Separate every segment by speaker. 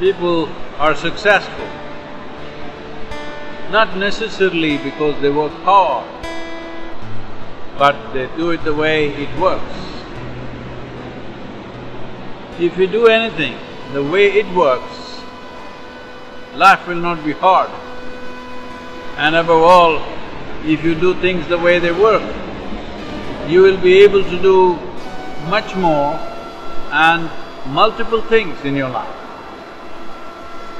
Speaker 1: people are successful, not necessarily because they work hard, but they do it the way it works. If you do anything the way it works, life will not be hard. And above all, if you do things the way they work, you will be able to do much more and multiple things in your life.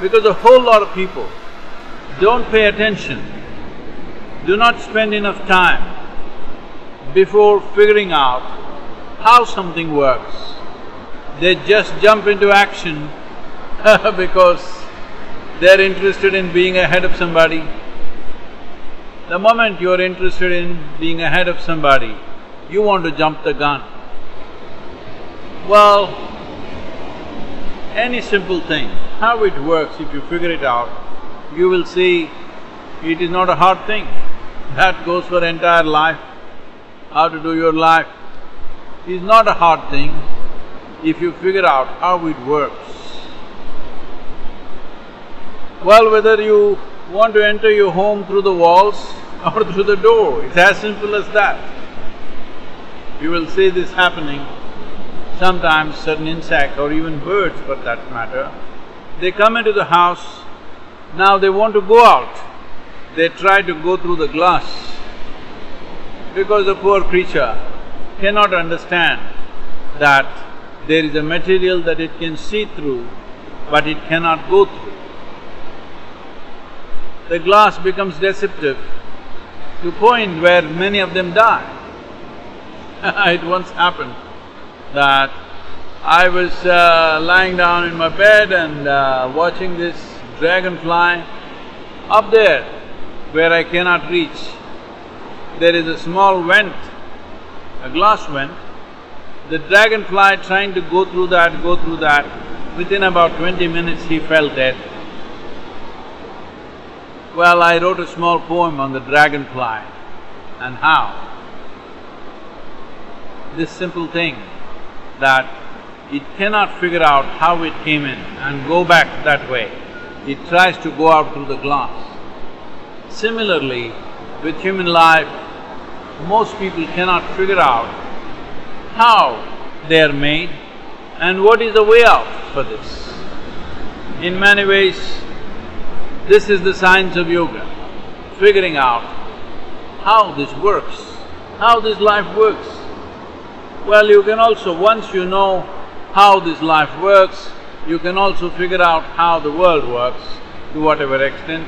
Speaker 1: Because a whole lot of people don't pay attention, do not spend enough time before figuring out how something works. They just jump into action because they're interested in being ahead of somebody. The moment you're interested in being ahead of somebody, you want to jump the gun. Well, any simple thing, how it works, if you figure it out, you will see it is not a hard thing. That goes for entire life. How to do your life is not a hard thing if you figure out how it works. Well, whether you want to enter your home through the walls or through the door, it's as simple as that. You will see this happening. Sometimes certain insects or even birds for that matter, they come into the house, now they want to go out. They try to go through the glass because the poor creature cannot understand that there is a material that it can see through, but it cannot go through. The glass becomes deceptive to a point where many of them die. It once happened that I was lying down in my bed and watching this dragonfly. Up there, where I cannot reach, there is a small vent, a glass vent. The dragonfly trying to go through that, within about 20 minutes he fell dead. Well, I wrote a small poem on the dragonfly and how this simple thing that it cannot figure out how it came in and go back that way. It tries to go out through the glass. Similarly, with human life, most people cannot figure out how they are made and what is the way out for this. In many ways, this is the science of yoga, figuring out how this works, how this life works. Well, you can also, once you know how this life works, you can also figure out how the world works to whatever extent.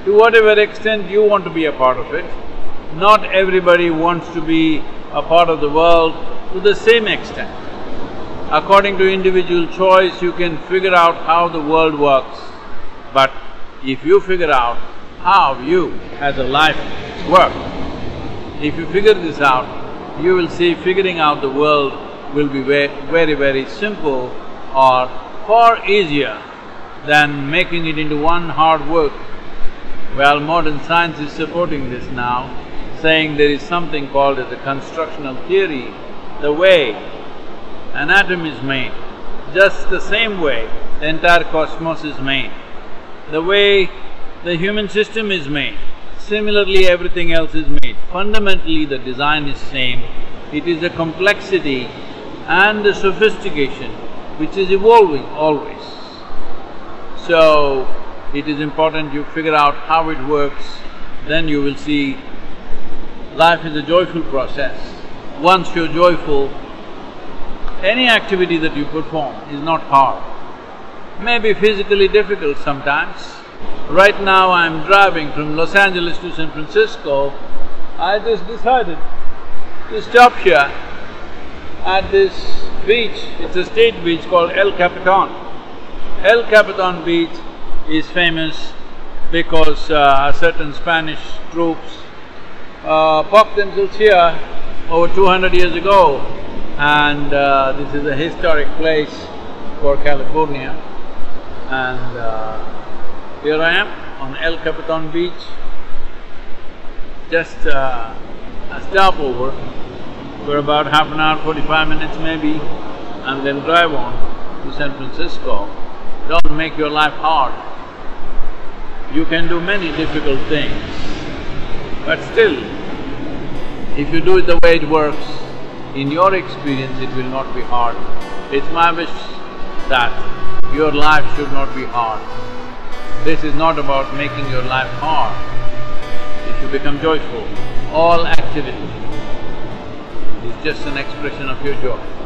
Speaker 1: To whatever extent you want to be a part of it. Not everybody wants to be a part of the world to the same extent. According to individual choice, you can figure out how the world works. But if you figure out how you as a life work, if you figure this out, you will see figuring out the world will be very, very simple or far easier than making it into one hard work. Well, modern science is supporting this now, saying there is something called as a constructional theory, the way an atom is made, just the same way the entire cosmos is made, the way the human system is made, similarly everything else is made. Fundamentally the design is same, it is the complexity and the sophistication which is evolving always. So, it is important you figure out how it works, then you will see life is a joyful process. Once you're joyful, any activity that you perform is not hard. May be physically difficult sometimes. Right now I'm driving from Los Angeles to San Francisco. I just decided to stop here at this beach. It's a state beach called El Capitan. El Capitan beach is famous because certain Spanish troops popped themselves here over 200 years ago, and this is a historic place for California. And here I am on El Capitan beach, just a stopover for about half an hour, 45 minutes maybe, and then drive on to San Francisco. Don't make your life hard. You can do many difficult things, but still, if you do it the way it works, in your experience it will not be hard. It's my wish that your life should not be hard. This is not about making your life hard, it should become joyful. All activity is just an expression of your joy.